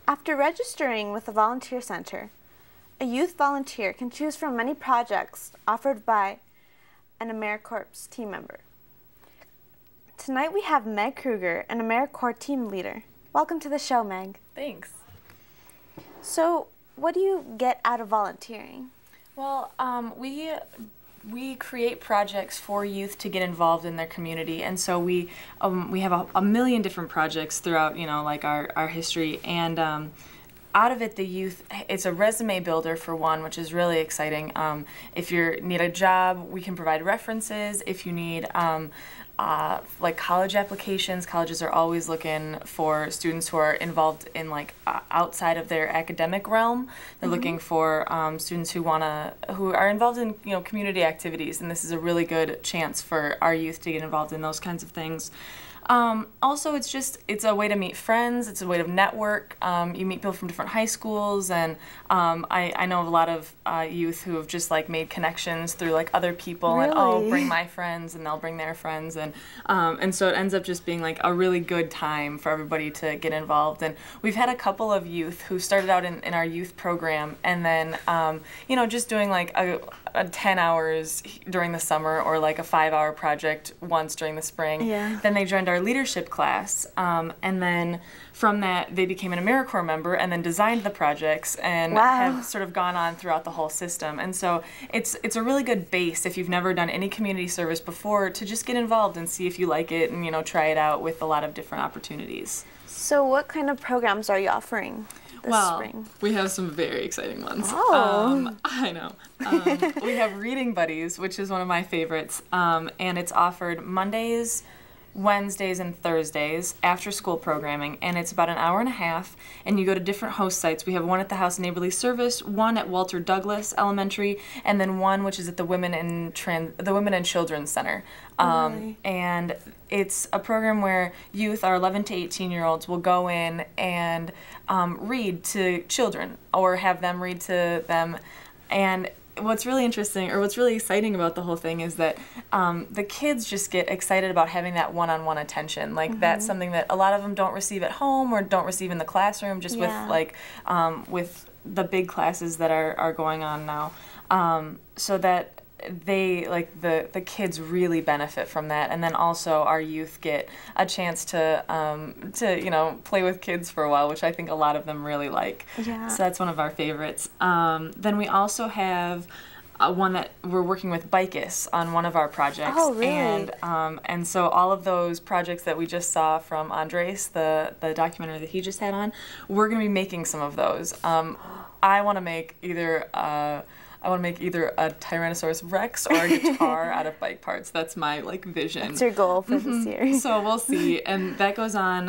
After registering with the Volunteer Center, a youth volunteer can choose from many projects offered by an AmeriCorps team member. Tonight we have Meg Kruger, an AmeriCorps team leader. Welcome to the show, Meg. Thanks. So, what do you get out of volunteering? Well, we create projects for youth to get involved in their community, and so we have a million different projects throughout, like our history, and out of it, the youth, it's a resume builder for one, which is really exciting. If you need a job, we can provide references. If you need like college applications, colleges are always looking for students who are involved in outside of their academic realm. They're looking for students who are involved in community activities, and this is a really good chance for our youth to get involved in those kinds of things. Also, it's a way to meet friends, it's a way to network. You meet people from different high schools, and I know of a lot of youth who have just made connections through other people. Really? And bring my friends, and they'll bring their friends, and so it ends up just being a really good time for everybody to get involved. And we've had a couple of youth who started out in our youth program, and then just doing a 10 hours during the summer, or a 5-hour project once during the spring. Yeah. Then they joined our leadership class, and then from that they became an AmeriCorps member and then designed the projects, and have sort of gone on throughout the whole system. And so it's a really good base if you've never done any community service before to just get involved and see if you like it, and try it out with a lot of different opportunities. So what kind of programs are you offering this spring? We have some very exciting ones. Oh. I know. We have Reading Buddies, which is one of my favorites, and it's offered Mondays, Wednesdays, and Thursdays after school programming, and it's about an hour and a half, and you go to different host sites. We have one at the House Neighborly Service, one at Walter Douglas Elementary, and then one which is at the Women and Children's Center. Really? And it's a program where youth, our 11 to 18-year-olds, will go in and read to children, or have them read to them. And what's really interesting, or what's really exciting about the whole thing, is that the kids just get excited about having that one-on-one attention. That's something that a lot of them don't receive at home, or don't receive in the classroom, just with the big classes that are going on now. So that they, the kids really benefit from that. And then also our youth get a chance to play with kids for a while, which I think a lot of them really like. Yeah. So that's one of our favorites. Then we also have one that we're working with Bicus on one of our projects. Oh, really? And so all of those projects that we just saw from Andres, the documentary that he just had on, we're going to be making some of those. I want to make either a Tyrannosaurus Rex or a guitar out of bike parts. That's my vision. That's your goal for this year. So we'll see, and that goes on.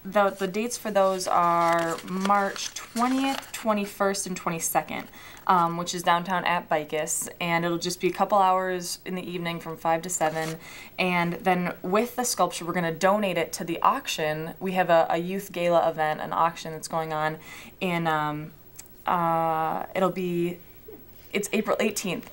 The dates for those are March 20th, 21st, and 22nd, which is downtown at Bicus, and it'll just be a couple hours in the evening from 5 to 7. And then with the sculpture, we're going to donate it to the auction. We have a youth gala event, an auction that's going on in. It's April 18th,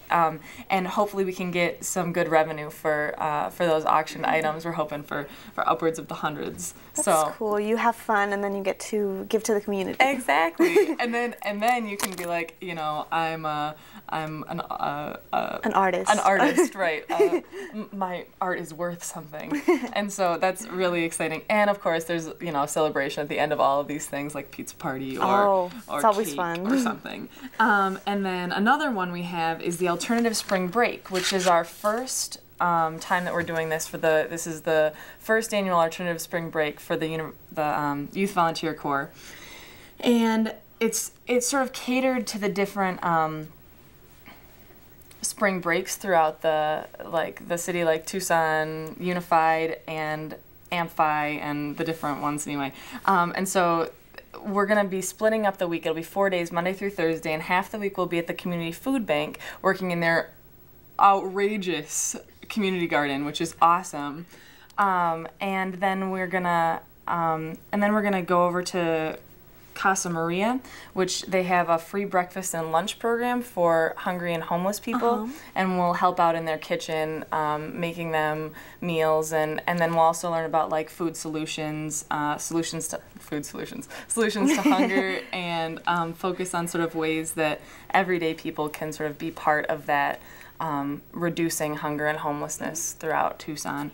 and hopefully we can get some good revenue for those auction items. We're hoping for upwards of the hundreds. That's cool. You have fun, and then you get to give to the community. Exactly. and then you can be like, I'm an artist. An artist, right? My art is worth something, and so that's really exciting. And of course, there's a celebration at the end of all of these things, like pizza party or it's always cake fun. or something. And then another one we have is the Alternative Spring Break, which is our first time that we're doing this. This is the first annual Alternative Spring Break for the Youth Volunteer Corps, and it's sort of catered to the different spring breaks throughout the city, like Tucson, Unified, and Amphi, and the different ones anyway. And so we're going to be splitting up the week. It'll be 4 days, Monday through Thursday, and half the week we'll be at the community food bank working in their outrageous community garden, which is awesome. And then we're gonna go over to Casa Maria, which they have a free breakfast and lunch program for hungry and homeless people, and we'll help out in their kitchen, making them meals, and then we'll also learn about like food solutions, solutions to hunger, and focus on sort of ways that everyday people can sort of be part of that reducing hunger and homelessness throughout Tucson.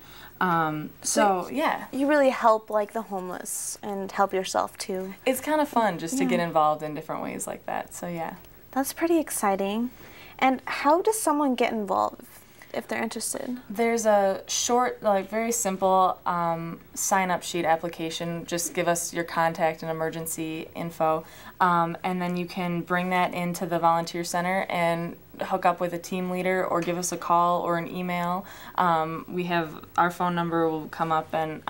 So yeah, you really help like the homeless and help yourself too. It's kind of fun just to get involved in different ways like that. So yeah, that's pretty exciting. And how does someone get involved if they're interested? There's a short, like very simple sign-up sheet application. Just give us your contact and emergency info, and then you can bring that into the volunteer center and hook up with a team leader or give us a call or an email. We have our phone number will come up, and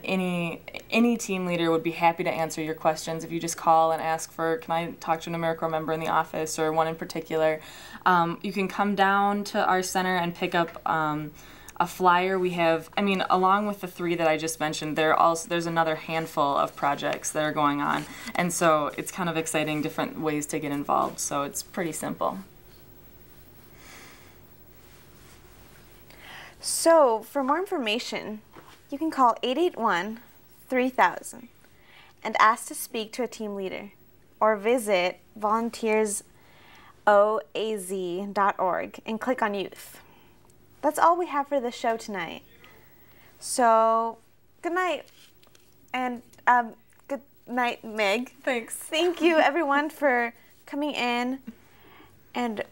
any team leader would be happy to answer your questions if you just call and ask for, can I talk to an AmeriCorps member in the office or one in particular. You can come down to our center and pick up a flyer. We have, I mean, along with the 3 that I just mentioned, there's another handful of projects that are going on, and so it's kind of exciting, different ways to get involved, so it's pretty simple. So, for more information, you can call 881-3000 and ask to speak to a team leader, or visit volunteersoaz.org and click on youth. That's all we have for the show tonight. So, good night, and good night, Meg. Thanks. Thank you, everyone, for coming in, and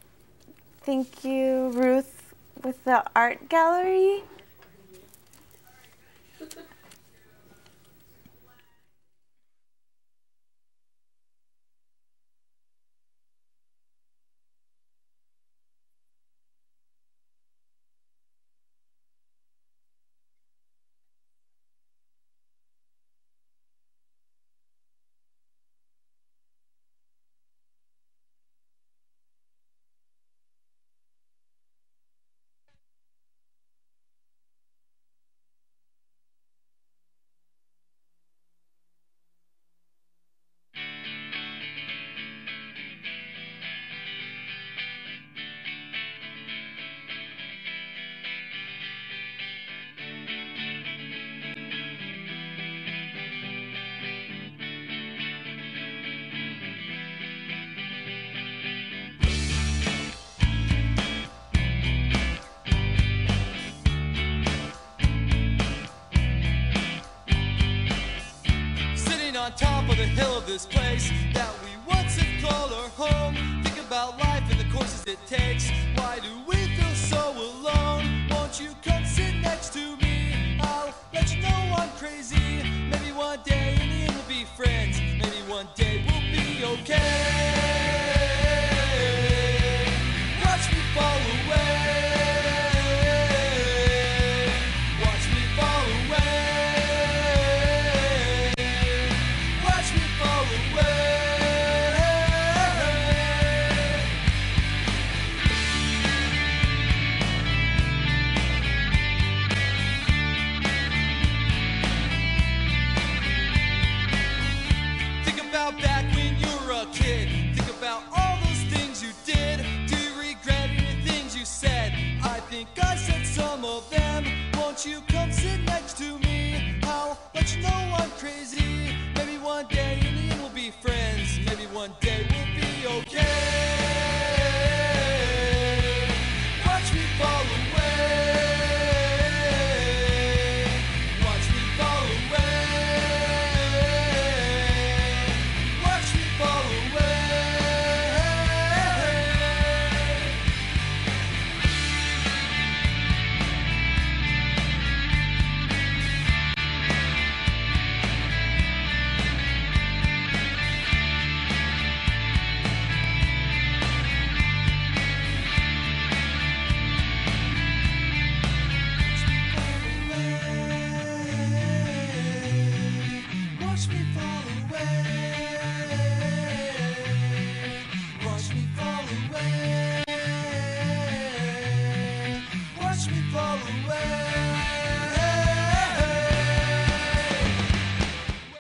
thank you, Ruth, with the art gallery. On top of the hill of this place that we once had called our home. Think about life and the courses it takes. Why do we feel so alone? Won't you come sit next to me? I'll let you know I'm crazy. Maybe one day in the end we'll be friends. Maybe one day we'll be okay. Watch me fall away. Watch me fall away. You